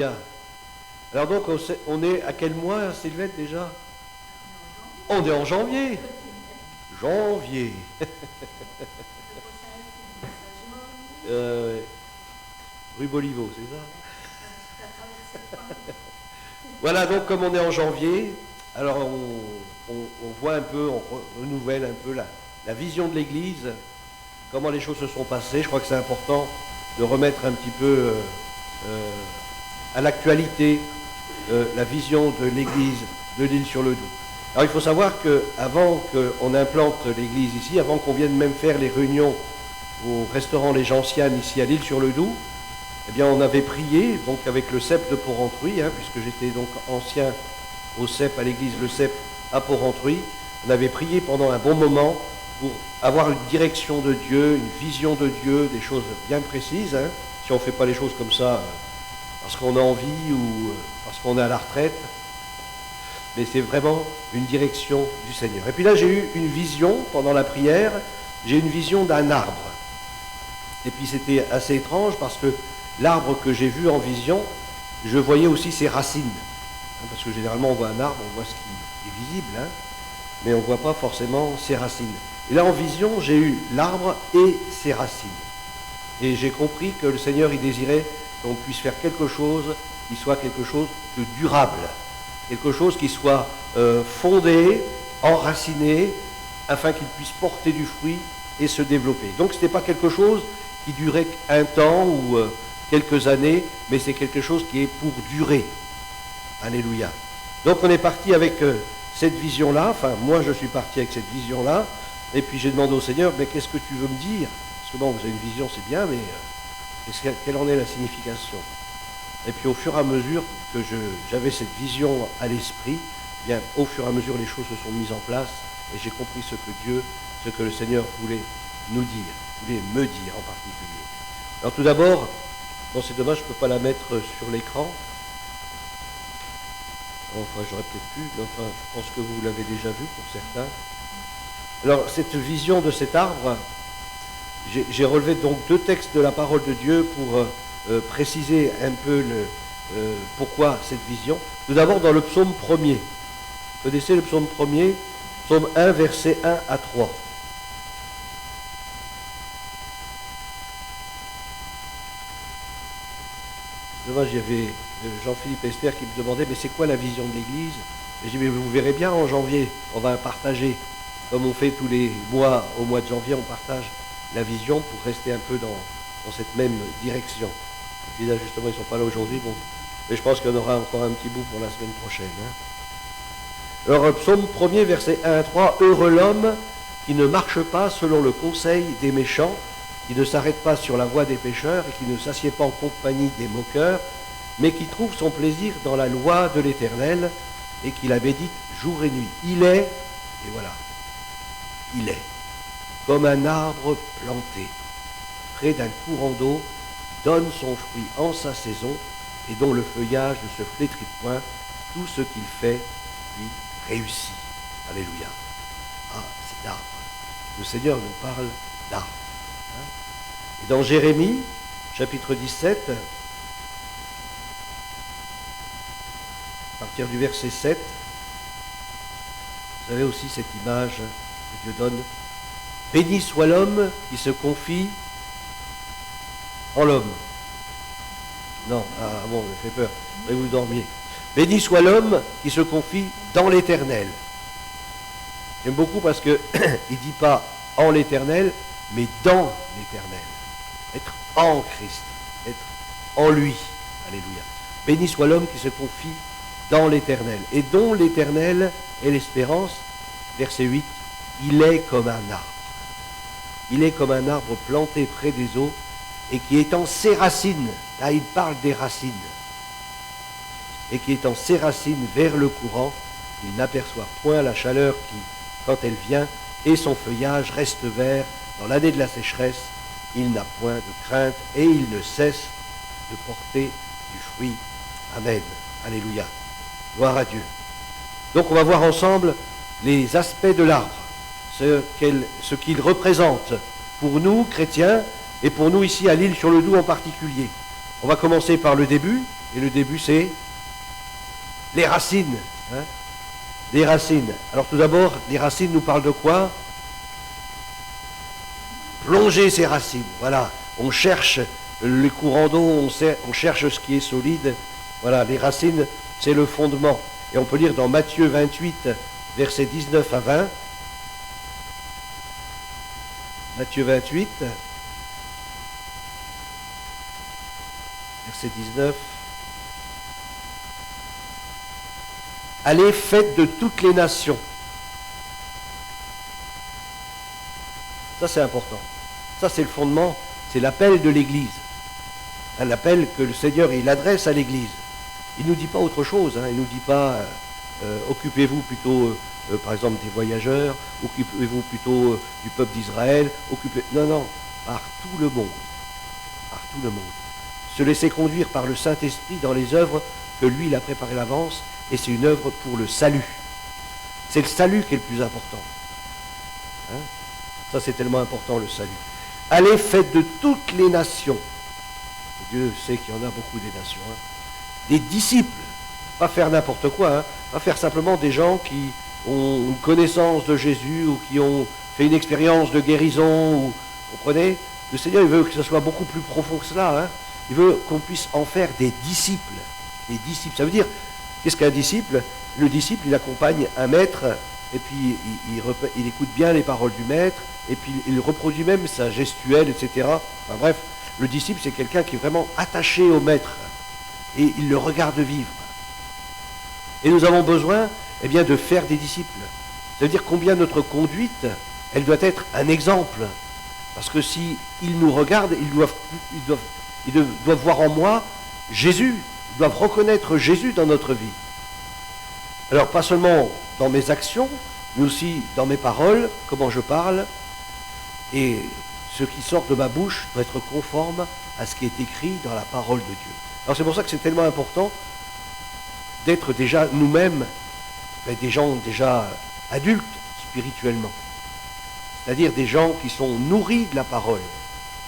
Bien. Alors donc, on est à quel mois, Sylvette, déjà? On est en janvier. Janvier. Rue Boliveau, c'est ça? Voilà, donc comme on est en janvier, alors on voit un peu, on renouvelle un peu la vision de l'Église, comment les choses se sont passées. Je crois que c'est important de remettre un petit peu à l'actualité la vision de l'Église de l'Île-sur-le-Doubs. Alors il faut savoir qu'avant qu'on implante l'Église ici, avant qu'on vienne même faire les réunions au restaurant Les Gentianes ici à l'Île-sur-le-Doubs, eh bien on avait prié, donc avec le CEP de Porrentruy, puisque j'étais donc ancien au CEP, à l'église Le CEP à Porrentruy, on avait prié pendant un bon moment pour avoir une direction de Dieu, une vision de Dieu, des choses bien précises, si on ne fait pas les choses comme ça parce qu'on a envie ou parce qu'on est à la retraite, mais c'est vraiment une direction du Seigneur. Et puis là j'ai eu une vision pendant la prière, j'ai une vision d'un arbre. Et puis c'était assez étrange parce que l'arbre que j'ai vu en vision, je voyais aussi ses racines. Parce que généralement on voit un arbre, on voit ce qui est visible, mais on ne voit pas forcément ses racines. Et là en vision, j'ai eu l'arbre et ses racines. Et j'ai compris que le Seigneur il désirait qu'on puisse faire quelque chose qui soit quelque chose de durable, quelque chose qui soit fondé, enraciné, afin qu'il puisse porter du fruit et se développer. Donc ce n'était pas quelque chose qui durait un temps ou quelques années, mais c'est quelque chose qui est pour durer. Alléluia. Donc on est parti avec cette vision-là, enfin moi je suis parti avec cette vision-là, et puis j'ai demandé au Seigneur, mais qu'est-ce que tu veux me dire? Parce que bon, vous avez une vision, c'est bien, mais quelle en est la signification? Et puis au fur et à mesure que j'avais cette vision à l'esprit, eh bien au fur et à mesure les choses se sont mises en place, et j'ai compris ce que le Seigneur voulait nous dire, voulait me dire en particulier. Alors tout d'abord, bon c'est dommage, je ne peux pas la mettre sur l'écran. Enfin, j'aurais peut-être pu, mais enfin, je pense que vous l'avez déjà vu pour certains. Alors, cette vision de cet arbre, j'ai relevé donc deux textes de la parole de Dieu pour préciser un peu pourquoi cette vision. Tout d'abord, dans le psaume 1er. Vous connaissez le psaume 1er? Psaume 1, versets 1 à 3. Dommage, il y avait Jean-Philippe Esther qui me demandait, mais c'est quoi la vision de l'Église? Et j'ai dit, mais vous verrez bien en janvier, on va partager, comme on fait tous les mois, au mois de janvier, on partage la vision pour rester un peu dans cette même direction. Et puis là, justement, ils ne sont pas là aujourd'hui, bon, mais je pense qu'il y en aura encore un petit bout pour la semaine prochaine. Alors, psaume 1er, versets 1 à 3, « Heureux l'homme qui ne marche pas selon le conseil des méchants, qui ne s'arrête pas sur la voie des pécheurs et qui ne s'assied pas en compagnie des moqueurs, mais qui trouve son plaisir dans la loi de l'Éternel et qui la médite jour et nuit. Il est, et voilà, il est comme un arbre planté près d'un courant d'eau, qui donne son fruit en sa saison et dont le feuillage ne se flétrit point. Tout ce qu'il fait lui réussit. » Alléluia. Ah, c'est d'arbre. Le Seigneur nous parle d'arbre. Et dans Jérémie, chapitre 17, à partir du verset 7, vous avez aussi cette image que Dieu donne. « Béni soit l'homme qui se confie en l'homme. » Non, ah bon, ça fait peur, mais vous dormiez. « Béni soit l'homme qui se confie dans l'Éternel. » J'aime beaucoup parce qu'il ne dit pas en l'Éternel, mais dans l'Éternel. Être en Christ, être en lui. Alléluia. Béni soit l'homme qui se confie dans l'Éternel, et dont l'Éternel est l'espérance. Verset 8, il est comme un arbre. Il est comme un arbre planté près des eaux, et qui étend ses racines, là il parle des racines, et qui étend ses racines vers le courant, il n'aperçoit point la chaleur qui, quand elle vient, et son feuillage reste vert dans l'année de la sécheresse, il n'a point de crainte, et il ne cesse de porter du fruit. Amen. Alléluia. Gloire à Dieu. Donc on va voir ensemble les aspects de l'arbre, ce qu'il représente pour nous, chrétiens, et pour nous ici à l'Île-sur-le-Doubs en particulier. On va commencer par le début, Et le début, c'est les racines. Hein, les racines. Alors tout d'abord, les racines nous parlent de quoi? Plonger ses racines. Voilà. On cherche les courants d'eau, on cherche ce qui est solide. Voilà, les racines, c'est le fondement. Et on peut lire dans Matthieu 28, versets 19 à 20. Matthieu 28, verset 19. Allez, faites de toutes les nations. Ça, c'est important. Ça, c'est le fondement, c'est l'appel de l'Église. L'appel que le Seigneur, il adresse à l'Église. Il ne nous dit pas autre chose. Hein. Il ne nous dit pas, occupez-vous plutôt, par exemple, des voyageurs, occupez-vous plutôt du peuple d'Israël, Non, non, par tout le monde. Par tout le monde. Se laisser conduire par le Saint-Esprit dans les œuvres que lui, il a préparées à l'avance, et c'est une œuvre pour le salut. C'est le salut qui est le plus important. Hein? Ça, c'est tellement important, le salut. Allez, faites de toutes les nations. Dieu sait qu'il y en a beaucoup des nations. Hein. Des disciples. Pas faire n'importe quoi. Hein. Pas faire simplement des gens qui ont une connaissance de Jésus ou qui ont fait une expérience de guérison. Ou, vous comprenez? Le Seigneur, il veut que ce soit beaucoup plus profond que cela. Hein. Il veut qu'on puisse en faire des disciples. Des disciples. Ça veut dire, qu'est-ce qu'un disciple? Le disciple, il accompagne un maître, et puis il écoute bien les paroles du maître, et puis il reproduit même sa gestuelle, etc. Enfin bref, le disciple, c'est quelqu'un qui est vraiment attaché au maître, et il le regarde vivre. Et nous avons besoin, eh bien, de faire des disciples. Ça veut dire combien notre conduite, elle doit être un exemple. Parce que si ils nous regardent, ils doivent voir en moi Jésus. Ils doivent reconnaître Jésus dans notre vie. Alors, pas seulement dans mes actions, mais aussi dans mes paroles, comment je parle, et ce qui sort de ma bouche doit être conforme à ce qui est écrit dans la parole de Dieu. Alors, c'est pour ça que c'est tellement important d'être déjà nous-mêmes des gens déjà adultes spirituellement. C'est-à-dire des gens qui sont nourris de la parole,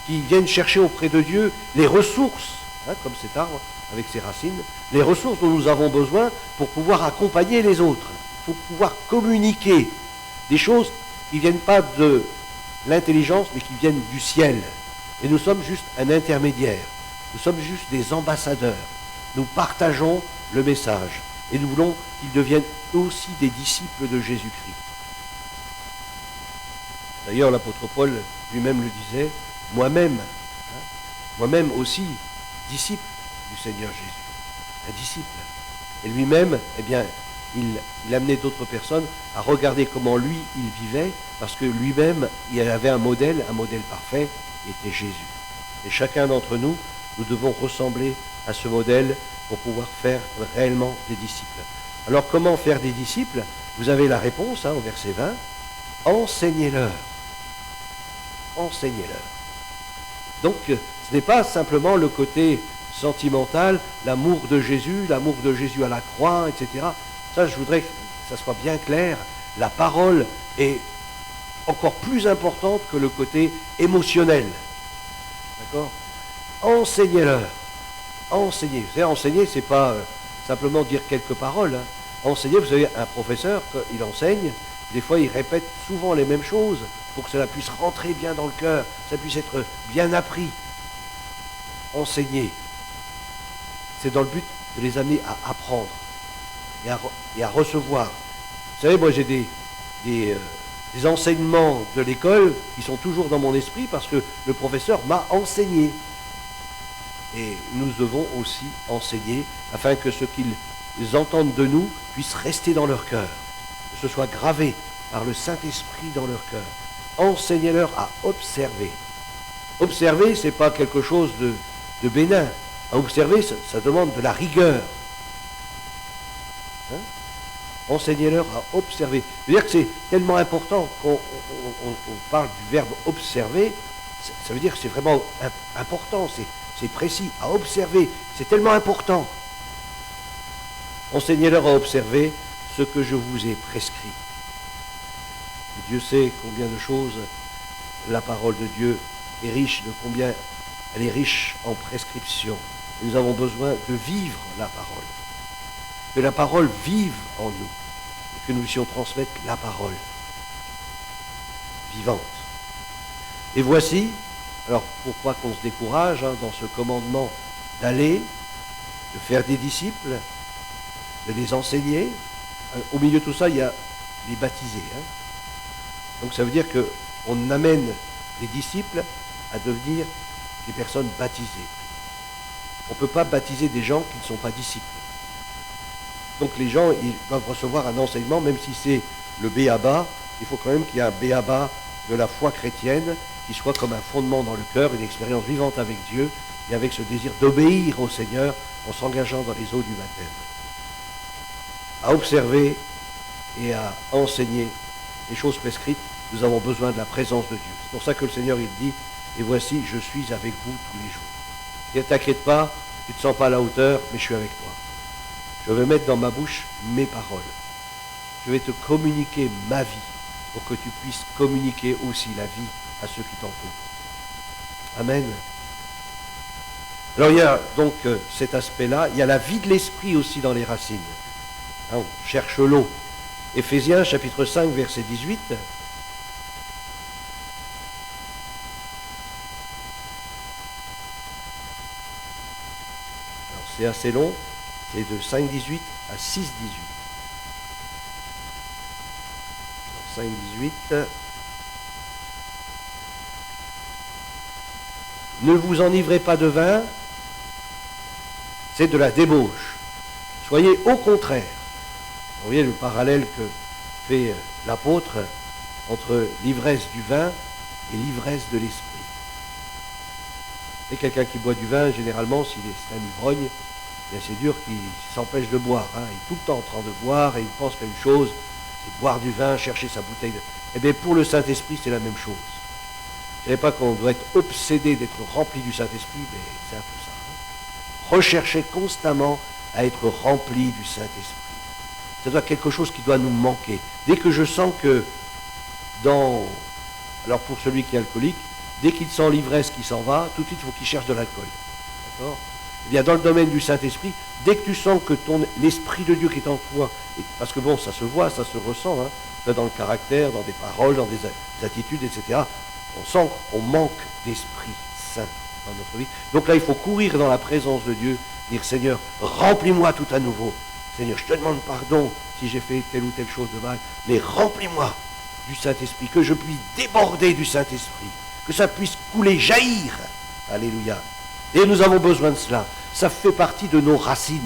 qui viennent chercher auprès de Dieu les ressources, hein, comme cet arbre, avec ses racines, les ressources dont nous avons besoin pour pouvoir accompagner les autres, pour pouvoir communiquer des choses qui ne viennent pas de l'intelligence, mais qui viennent du ciel. Et nous sommes juste un intermédiaire, nous sommes juste des ambassadeurs. Nous partageons le message et nous voulons qu'ils deviennent aussi des disciples de Jésus-Christ. D'ailleurs, l'apôtre Paul lui-même le disait, moi-même aussi, disciple du Seigneur Jésus, un disciple. Et lui-même, eh bien, il amenait d'autres personnes à regarder comment lui, il vivait, parce que lui-même, il avait un modèle parfait, qui était Jésus. Et chacun d'entre nous, nous devons ressembler à ce modèle pour pouvoir faire réellement des disciples. Alors, comment faire des disciples? Vous avez la réponse, au verset 20. Enseignez-leur. Enseignez-leur. Donc, ce n'est pas simplement le côté sentimental, l'amour de Jésus à la croix, etc. Ça, je voudrais que ça soit bien clair. La parole est encore plus importante que le côté émotionnel. D'accord? Enseignez-leur. Enseignez. Vous savez, enseigner, c'est pas simplement dire quelques paroles. Hein. Enseigner, vous savez, un professeur, quand il enseigne, des fois, il répète souvent les mêmes choses pour que cela puisse rentrer bien dans le cœur, ça puisse être bien appris. Enseigner, c'est dans le but de les amener à apprendre et à recevoir. Vous savez, moi, j'ai des enseignements de l'école qui sont toujours dans mon esprit parce que le professeur m'a enseigné. Et nous devons aussi enseigner afin que ce qu'ils entendent de nous puisse rester dans leur cœur, que ce soit gravé par le Saint-Esprit dans leur cœur. Enseignez-leur à observer. Observer, ce n'est pas quelque chose de bénin. À observer, ça demande de la rigueur. Hein? Enseignez-leur à observer. C'est-à-dire que c'est tellement important qu'on parle du verbe observer, ça veut dire que c'est vraiment important, c'est précis, à observer, c'est tellement important. Enseignez-leur à observer ce que je vous ai prescrit. Et Dieu sait combien de choses la parole de Dieu est riche, de combien elle est riche en prescriptions. Et nous avons besoin de vivre la parole. Que la parole vive en nous. Et que nous puissions transmettre la parole vivante. Et voici, alors pourquoi qu'on se décourage dans ce commandement d'aller, de faire des disciples, de les enseigner. Au milieu de tout ça, il y a les baptisés. Donc ça veut dire qu'on amène les disciples à devenir des personnes baptisées. On ne peut pas baptiser des gens qui ne sont pas disciples. Donc les gens, ils doivent recevoir un enseignement, même si c'est le b.a.-ba, il faut quand même qu'il y ait un b.a.-ba de la foi chrétienne qui soit comme un fondement dans le cœur, une expérience vivante avec Dieu et avec ce désir d'obéir au Seigneur en s'engageant dans les eaux du baptême. À observer et à enseigner les choses prescrites, nous avons besoin de la présence de Dieu. C'est pour ça que le Seigneur, il dit, et voici, je suis avec vous tous les jours. Ne t'inquiète pas, tu ne te sens pas à la hauteur, mais je suis avec toi. Je vais mettre dans ma bouche mes paroles. Je vais te communiquer ma vie pour que tu puisses communiquer aussi la vie à ceux qui t'entourent. Amen. Alors il y a donc cet aspect-là. Il y a la vie de l'esprit aussi dans les racines. On cherche l'eau. Éphésiens chapitre 5 verset 18. Alors c'est assez long. C'est de 5,18 à 6,18. 5,18. Ne vous enivrez pas de vin, c'est de la débauche. Soyez au contraire. Vous voyez le parallèle que fait l'apôtre entre l'ivresse du vin et l'ivresse de l'esprit. Et quelqu'un qui boit du vin, généralement, s'il est un ivrogne, c'est dur qu'il s'empêche de boire. Il est tout le temps en train de boire et il pense qu'à une chose, c'est boire du vin, chercher sa bouteille. Eh bien, pour le Saint-Esprit, c'est la même chose. Je ne dirais pas qu'on doit être obsédé d'être rempli du Saint-Esprit, mais c'est un peu ça. Rechercher constamment à être rempli du Saint-Esprit. Ça doit être quelque chose qui doit nous manquer. Dès que je sens que alors pour celui qui est alcoolique, dès qu'il sent l'ivresse qui s'en va, tout de suite il faut qu'il cherche de l'alcool. D'accord ? Eh bien, dans le domaine du Saint-Esprit, dès que tu sens que l'Esprit de Dieu qui est en toi, parce que bon, ça se voit, ça se ressent, dans le caractère, dans des paroles, dans des attitudes, etc., on sent qu'on manque d'Esprit Saint dans notre vie. Donc là, il faut courir dans la présence de Dieu, dire Seigneur, remplis-moi tout à nouveau. Seigneur, je te demande pardon si j'ai fait telle ou telle chose de mal, mais remplis-moi du Saint-Esprit, que je puisse déborder du Saint-Esprit, que ça puisse couler, jaillir. Alléluia. Et nous avons besoin de cela. Ça fait partie de nos racines.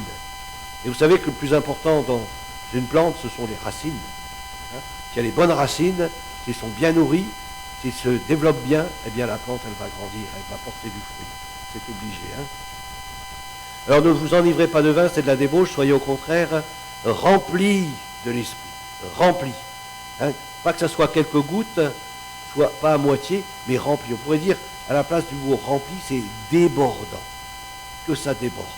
Et vous savez que le plus important dans une plante, ce sont les racines. Si elle a les bonnes racines, si elles sont bien nourries, si elles se développent bien, eh bien la plante, elle va grandir, elle va porter du fruit. C'est obligé. Alors ne vous enivrez pas de vin, c'est de la débauche, soyez au contraire remplis de l'esprit. Remplis. Pas que ça soit quelques gouttes, soit pas à moitié, mais remplis. On pourrait dire, à la place du mot rempli, c'est débordant. Que ça déborde.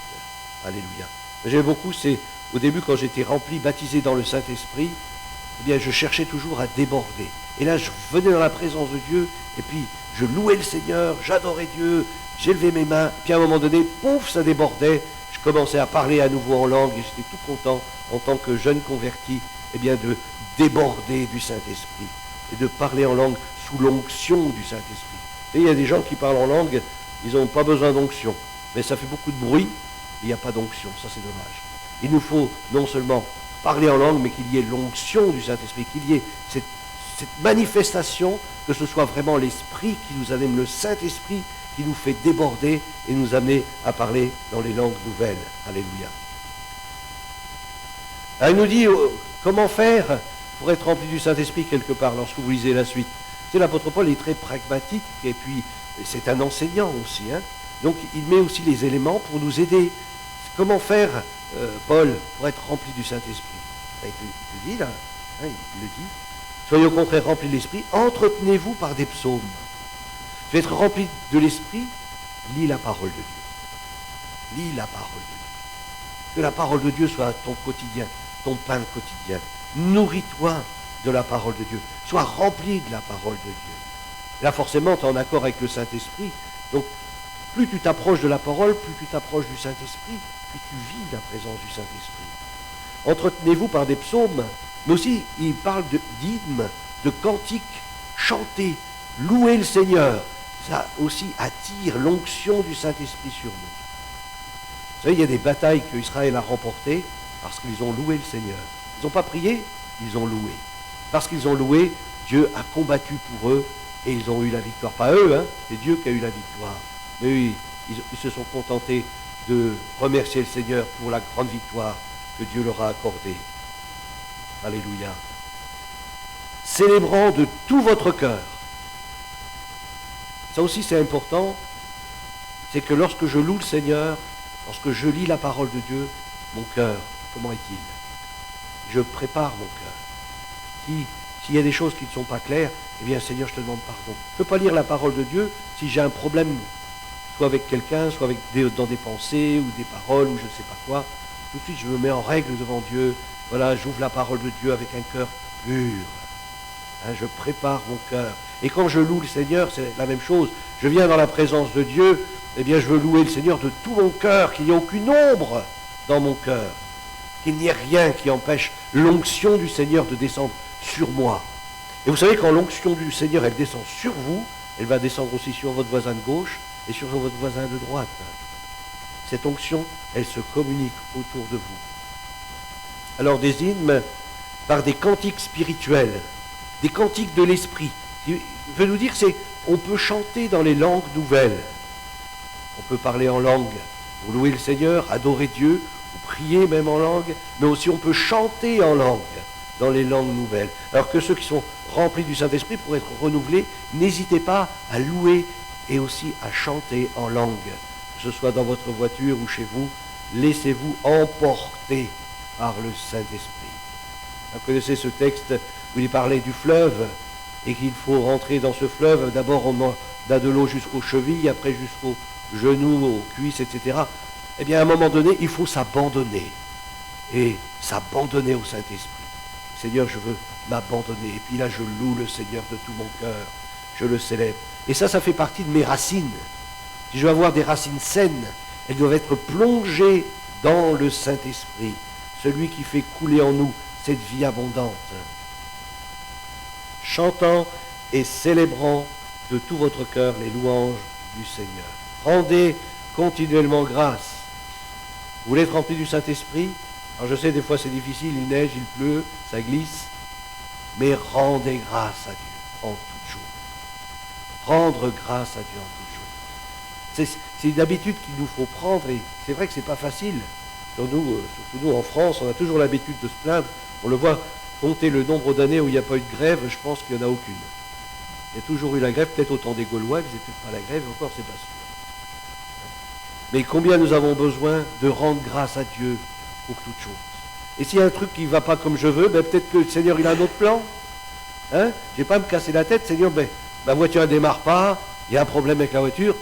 Alléluia. J'aime beaucoup, c'est au début quand j'étais rempli, baptisé dans le Saint-Esprit, eh bien je cherchais toujours à déborder. Et là, je venais dans la présence de Dieu, et puis je louais le Seigneur, j'adorais Dieu, j'élevais mes mains, puis à un moment donné, pouf, ça débordait. Je commençais à parler à nouveau en langue, et j'étais tout content, en tant que jeune converti, eh bien de déborder du Saint-Esprit, et de parler en langue sous l'onction du Saint-Esprit. Et il y a des gens qui parlent en langue, ils n'ont pas besoin d'onction. Mais ça fait beaucoup de bruit, mais il n'y a pas d'onction. Ça, c'est dommage. Il nous faut non seulement parler en langue, mais qu'il y ait l'onction du Saint-Esprit, qu'il y ait cette manifestation, que ce soit vraiment l'Esprit qui nous amène, le Saint-Esprit qui nous fait déborder et nous amener à parler dans les langues nouvelles. Alléluia. Alors, il nous dit comment faire pour être rempli du Saint-Esprit quelque part lorsque vous lisez la suite. C'est l'apôtre Paul est très pragmatique et puis c'est un enseignant aussi. Donc il met aussi les éléments pour nous aider. Comment faire, Paul, pour être rempli du Saint-Esprit? Il te dit là, il le dit. Soyez au contraire remplis de l'Esprit, entretenez-vous par des psaumes. Tu veux être rempli de l'Esprit, lis la parole de Dieu. Lis la parole de Dieu. Que la parole de Dieu soit ton quotidien, ton pain quotidien. Nourris-toi de la parole de Dieu. Sois rempli de la parole de Dieu. Là, forcément, tu es en accord avec le Saint-Esprit. Donc, Plus tu t'approches de la parole, plus tu t'approches du Saint-Esprit, plus tu vis la présence du Saint-Esprit. Entretenez-vous par des psaumes, mais aussi il parle d'hymnes, de cantiques, chanter, louer le Seigneur. Ça aussi attire l'onction du Saint-Esprit sur nous. Vous savez, il y a des batailles qu'Israël a remportées parce qu'ils ont loué le Seigneur. Ils n'ont pas prié, ils ont loué. Parce qu'ils ont loué, Dieu a combattu pour eux et ils ont eu la victoire. Pas eux, hein, c'est Dieu qui a eu la victoire. Mais eux, ils se sont contentés de remercier le Seigneur pour la grande victoire que Dieu leur a accordée. Alléluia. Célébrant de tout votre cœur. Ça aussi c'est important, c'est que lorsque je loue le Seigneur, lorsque je lis la parole de Dieu, mon cœur, comment est-il? Je prépare mon cœur. S'il y a des choses qui ne sont pas claires, eh bien Seigneur, je te demande pardon. Je ne peux pas lire la parole de Dieu si j'ai un problème, soit avec quelqu'un, soit dans des pensées ou des paroles ou je ne sais pas quoi. Tout de suite, je me mets en règle devant Dieu. Voilà, j'ouvre la parole de Dieu avec un cœur pur. Hein, je prépare mon cœur. Et quand je loue le Seigneur, c'est la même chose. Je viens dans la présence de Dieu, eh bien je veux louer le Seigneur de tout mon cœur, qu'il n'y ait aucune ombre dans mon cœur. Qu'il n'y ait rien qui empêche l'onction du Seigneur de descendre sur moi. Et vous savez, quand l'onction du Seigneur, elle descend sur vous, elle va descendre aussi sur votre voisin de gauche et sur votre voisin de droite. Cette onction, elle se communique autour de vous. Alors des hymnes par des cantiques spirituels, des cantiques de l'esprit. Ce qui veut nous dire, c'est on peut chanter dans les langues nouvelles. On peut parler en langue pour louer le Seigneur, adorer Dieu, ou prier même en langue, mais aussi on peut chanter en langue dans les langues nouvelles. Alors que ceux qui sont remplis du Saint-Esprit, pour être renouvelés, n'hésitez pas à louer et aussi à chanter en langue. Que ce soit dans votre voiture ou chez vous, laissez-vous emporter par le Saint-Esprit. Vous connaissez ce texte où il parlait du fleuve et qu'il faut rentrer dans ce fleuve. D'abord, on a de l'eau jusqu'aux chevilles, après jusqu'aux genoux, aux cuisses, etc. Eh bien, à un moment donné, il faut s'abandonner. Et s'abandonner au Saint-Esprit. Seigneur, je veux m'abandonner. Et puis là, je loue le Seigneur de tout mon cœur. Je le célèbre. Et ça fait partie de mes racines. Si je veux avoir des racines saines, elles doivent être plongées dans le Saint-Esprit. Celui qui fait couler en nous cette vie abondante. Chantant et célébrant de tout votre cœur les louanges du Seigneur. Rendez continuellement grâce. Vous voulez être rempli du Saint-Esprit? Alors je sais, des fois c'est difficile, il neige, il pleut, ça glisse. Mais rendez grâce à Dieu en toutes choses. Rendre grâce à Dieu en toutes choses. C'est une habitude qu'il nous faut prendre et c'est vrai que c'est pas facile. Surtout nous en France, on a toujours l'habitude de se plaindre. On le voit compter le nombre d'années où il n'y a pas eu de grève, je pense qu'il n'y en a aucune. Il y a toujours eu la grève, peut-être au temps des Gaulois, ils n'étaient peut-être pas la grève, encore c'est pas sûr. Mais combien nous avons besoin de rendre grâce à Dieu pour toutes choses. Et s'il y a un truc qui ne va pas comme je veux, ben peut-être que le Seigneur il a un autre plan. Hein? Je n'ai pas à me casser la tête, Seigneur, ben, ma voiture ne démarre pas, il y a un problème avec la voiture,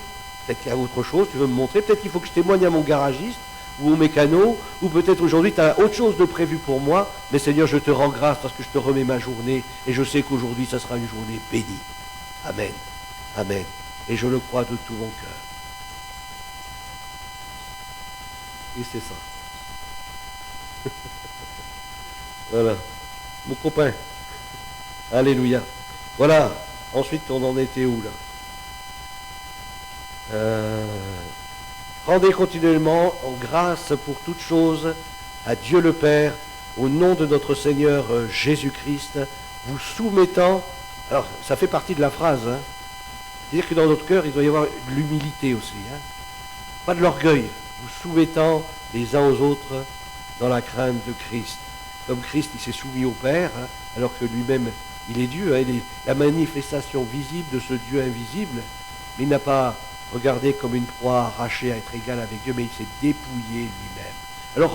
peut-être qu'il y a autre chose, tu veux me montrer, peut-être qu'il faut que je témoigne à mon garagiste, ou au mécano, ou peut-être aujourd'hui tu as autre chose de prévu pour moi, mais Seigneur, je te rends grâce parce que je te remets ma journée, et je sais qu'aujourd'hui ça sera une journée bénie. Amen. Amen. Et je le crois de tout mon cœur. Et c'est ça. Voilà. Mon copain. Alléluia. Voilà. Ensuite, on en était où là? Rendez continuellement en grâce pour toutes choses à Dieu le Père, au nom de notre Seigneur Jésus-Christ, vous soumettant. Alors, ça fait partie de la phrase. Hein. C'est-à-dire que dans notre cœur, il doit y avoir de l'humilité aussi. Hein. Pas de l'orgueil. Vous soumettant les uns aux autres dans la crainte de Christ. Comme Christ, il s'est soumis au Père, hein, alors que lui-même, il est Dieu. Hein, il est la manifestation visible de ce Dieu invisible. Mais il n'a pas regardé comme une proie arrachée à être égal avec Dieu, mais il s'est dépouillé lui-même. Alors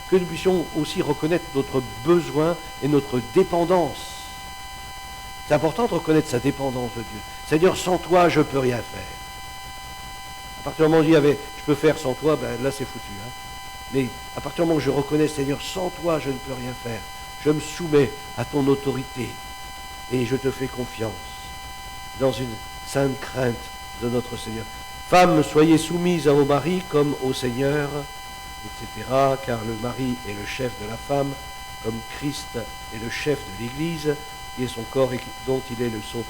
que nous puissions aussi reconnaître notre besoin et notre dépendance. C'est important de reconnaître sa dépendance de Dieu. Seigneur, sans toi, je ne peux rien faire. À partir du moment où je dis, je peux faire sans toi, ben là c'est foutu. Hein. Mais à partir du moment où je reconnais, Seigneur, sans toi, je ne peux rien faire. Je me soumets à ton autorité et je te fais confiance dans une sainte crainte de notre Seigneur. Femmes, soyez soumises à vos maris comme au Seigneur, etc. Car le mari est le chef de la femme, comme Christ est le chef de l'Église, qui est son corps et dont il est le sauveur.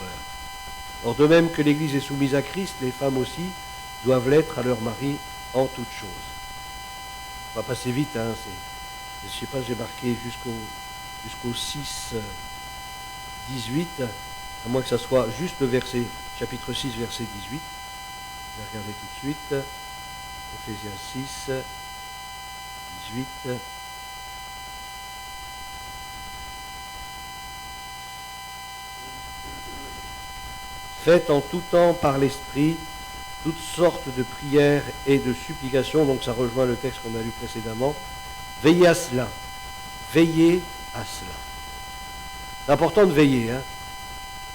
Or, de même que l'Église est soumise à Christ, les femmes aussi doivent l'être à leur mari en toutes choses. On va passer vite, hein, je ne sais pas, j'ai marqué jusqu'au 6, 18, à moins que ça soit juste le verset, chapitre 6, verset 18. Je vais regarder tout de suite. Éphésiens 6, 18. Faites en tout temps par l'Esprit toutes sortes de prières et de supplications. Donc ça rejoint le texte qu'on a lu précédemment. Veillez à cela. Veillez à cela. C'est important de veiller. Hein.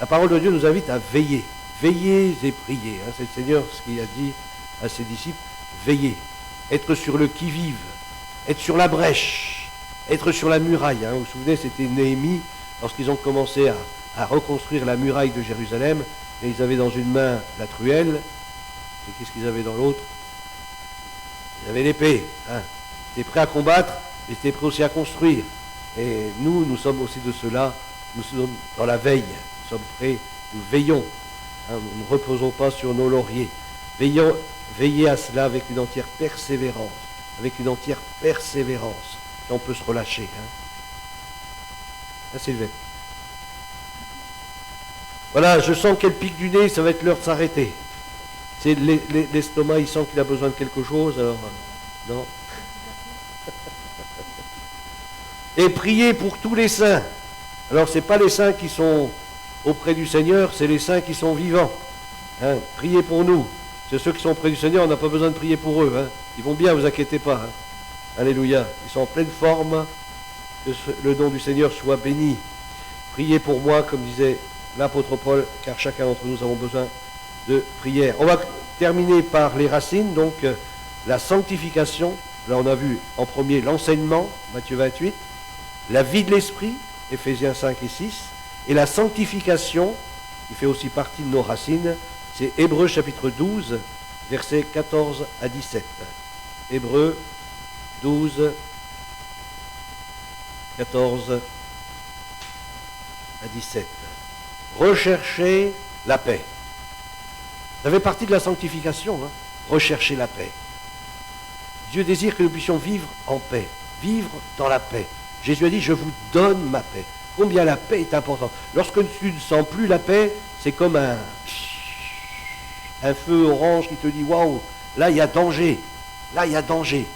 La parole de Dieu nous invite à veiller. Veillez et priez. Hein. C'est le Seigneur ce qu'il a dit à ses disciples. Veillez. Être sur le qui-vive. Être sur la brèche. Être sur la muraille. Hein. Vous vous souvenez, c'était Néhémie, lorsqu'ils ont commencé à reconstruire la muraille de Jérusalem. Et ils avaient dans une main la truelle. Et qu'est-ce qu'ils avaient dans l'autre? Ils avaient l'épée. Hein. Ils étaient prêts à combattre, mais ils étaient prêts aussi à construire. Et nous sommes aussi de cela. Nous sommes dans la veille. Nous sommes prêts, nous veillons. Hein, nous ne reposons pas sur nos lauriers. Veillez à cela avec une entière persévérance. Avec une entière persévérance. Et on peut se relâcher. Hein, Sylvain. Voilà, je sens qu'elle pique du nez, ça va être l'heure de s'arrêter. C'est l'estomac, il sent qu'il a besoin de quelque chose, alors non. Et priez pour tous les saints. Alors, ce n'est pas les saints qui sont auprès du Seigneur, c'est les saints qui sont vivants. Hein, priez pour nous. C'est ceux qui sont auprès du Seigneur, on n'a pas besoin de prier pour eux. Hein. Ils vont bien, ne vous inquiétez pas. Hein. Alléluia. Ils sont en pleine forme. Que le nom du Seigneur soit béni. Priez pour moi, comme disait l'apôtre Paul, car chacun d'entre nous avons besoin de prière. On va terminer par les racines, donc la sanctification. Là, on a vu en premier l'enseignement, Matthieu 28, la vie de l'esprit, Éphésiens 5 et 6, et la sanctification, qui fait aussi partie de nos racines, c'est Hébreux chapitre 12, versets 14 à 17. Hébreux 12, 14 à 17. Recherchez la paix. Ça fait partie de la sanctification, hein. Rechercher la paix. Dieu désire que nous puissions vivre en paix, vivre dans la paix. Jésus a dit, je vous donne ma paix. Combien la paix est importante. Lorsque tu ne sens plus la paix, c'est comme un feu orange qui te dit, waouh, là il y a danger, là il y a danger.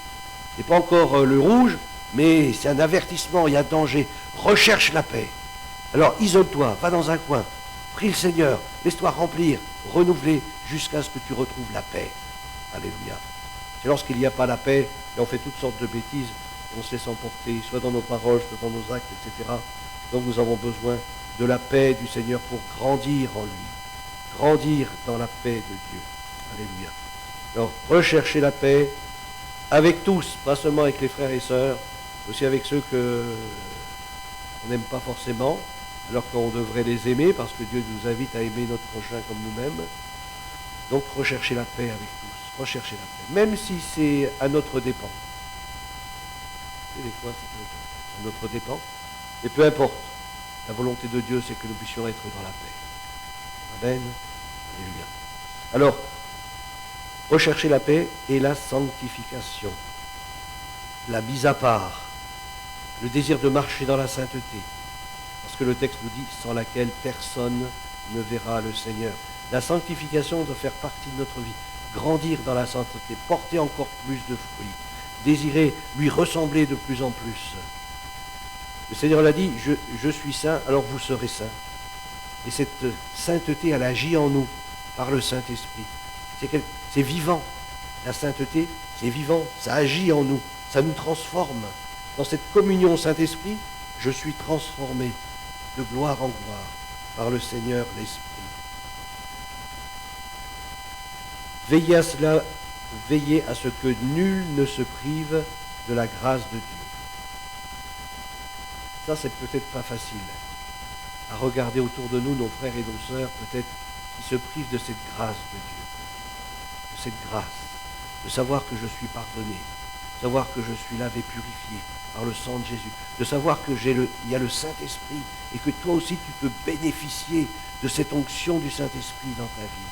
C'est pas encore le rouge, mais c'est un avertissement, il y a danger. Recherche la paix. Alors isole-toi, va dans un coin, prie le Seigneur, laisse-toi remplir, renouveler, jusqu'à ce que tu retrouves la paix. Alléluia. C'est lorsqu'il n'y a pas la paix, et on fait toutes sortes de bêtises, on se laisse emporter, soit dans nos paroles, soit dans nos actes, etc. Donc nous avons besoin de la paix du Seigneur pour grandir en lui. Grandir dans la paix de Dieu. Alléluia. Alors, recherchez la paix avec tous, pas seulement avec les frères et sœurs, aussi avec ceux que on n'aime pas forcément, alors qu'on devrait les aimer, parce que Dieu nous invite à aimer notre prochain comme nous-mêmes. Donc, recherchez la paix avec tous. Recherchez la paix, même si c'est à notre dépens. Et des fois, c'est à notre dépens. Et peu importe, la volonté de Dieu, c'est que nous puissions être dans la paix. Amen. Alléluia. Alors, rechercher la paix et la sanctification. La mise à part. Le désir de marcher dans la sainteté. Parce que le texte nous dit, sans laquelle personne ne verra le Seigneur. La sanctification doit faire partie de notre vie. Grandir dans la sainteté, porter encore plus de fruits. Désirer lui ressembler de plus en plus. Le Seigneur l'a dit, je suis saint, alors vous serez saints. Et cette sainteté, elle agit en nous par le Saint-Esprit. C'est vivant. La sainteté, c'est vivant. Ça agit en nous. Ça nous transforme. Dans cette communion au Saint-Esprit, je suis transformé de gloire en gloire par le Seigneur l'Esprit. Veillez à cela, veillez à ce que nul ne se prive de la grâce de Dieu. Ça, c'est peut-être pas facile à regarder autour de nous, nos frères et nos sœurs, peut-être, qui se privent de cette grâce de Dieu. Le cette grâce, de savoir que je suis pardonné, de savoir que je suis lavé, purifié par le sang de Jésus, de savoir que il y a le Saint-Esprit et que toi aussi tu peux bénéficier de cette onction du Saint-Esprit dans ta vie.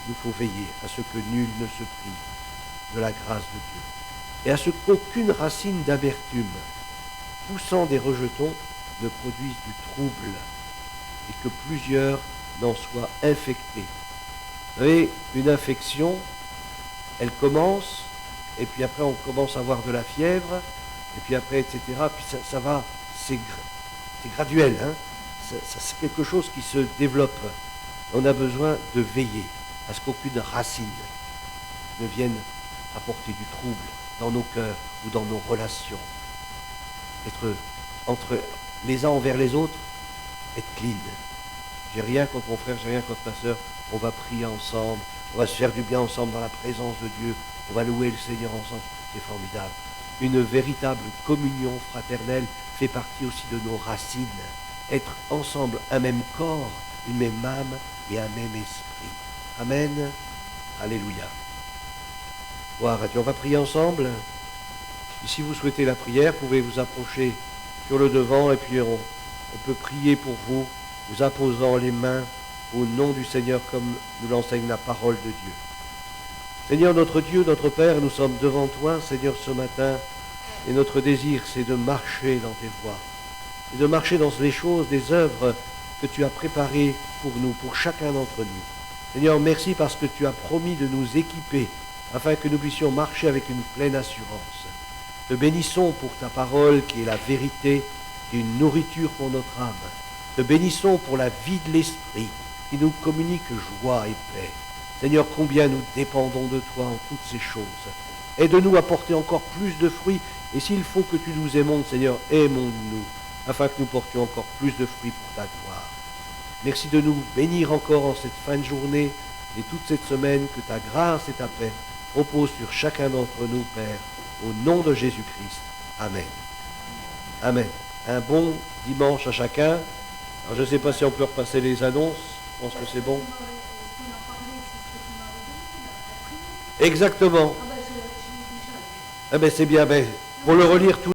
Il nous faut veiller à ce que nul ne se prive de la grâce de Dieu et à ce qu'aucune racine d'amertume poussant des rejetons ne produise du trouble et que plusieurs n'en soient infectés. Vous savez, une infection, elle commence, et puis après on commence à avoir de la fièvre, et puis après, etc. Puis ça va, c'est graduel, hein. C'est quelque chose qui se développe. On a besoin de veiller à ce qu'aucune racine ne vienne apporter du trouble dans nos cœurs ou dans nos relations. Être entre les uns envers les autres, être clean. J'ai rien contre mon frère, j'ai rien contre ma soeur. On va prier ensemble, on va se faire du bien ensemble dans la présence de Dieu, on va louer le Seigneur ensemble. C'est formidable. Une véritable communion fraternelle fait partie aussi de nos racines. Être ensemble, un même corps, une même âme et un même esprit. Amen. Alléluia. Gloire à Dieu. On va prier ensemble. Et si vous souhaitez la prière, vous pouvez vous approcher sur le devant et puis on peut prier pour vous, vous imposant les mains au nom du Seigneur comme nous l'enseigne la parole de Dieu. Seigneur notre Dieu, notre Père, nous sommes devant toi, Seigneur, ce matin, et notre désir, c'est de marcher dans tes voies, et de marcher dans les choses, des œuvres que tu as préparées pour nous, pour chacun d'entre nous. Seigneur, merci parce que tu as promis de nous équiper afin que nous puissions marcher avec une pleine assurance. Te bénissons pour ta parole qui est la vérité, qui est une nourriture pour notre âme. Te bénissons pour la vie de l'esprit qui nous communique joie et paix. Seigneur, combien nous dépendons de toi en toutes ces choses. Aide-nous à porter encore plus de fruits et s'il faut que tu nous aimes, Seigneur, aimons-nous afin que nous portions encore plus de fruits pour ta gloire. Merci de nous bénir encore en cette fin de journée et toute cette semaine, que ta grâce et ta paix reposent sur chacun d'entre nous, Père, au nom de Jésus-Christ. Amen. Amen. Un bon dimanche à chacun. Alors, je ne sais pas si on peut repasser les annonces. Je pense que c'est bon. Exactement. Ah ben c'est bien. Ben, pour le relire tout.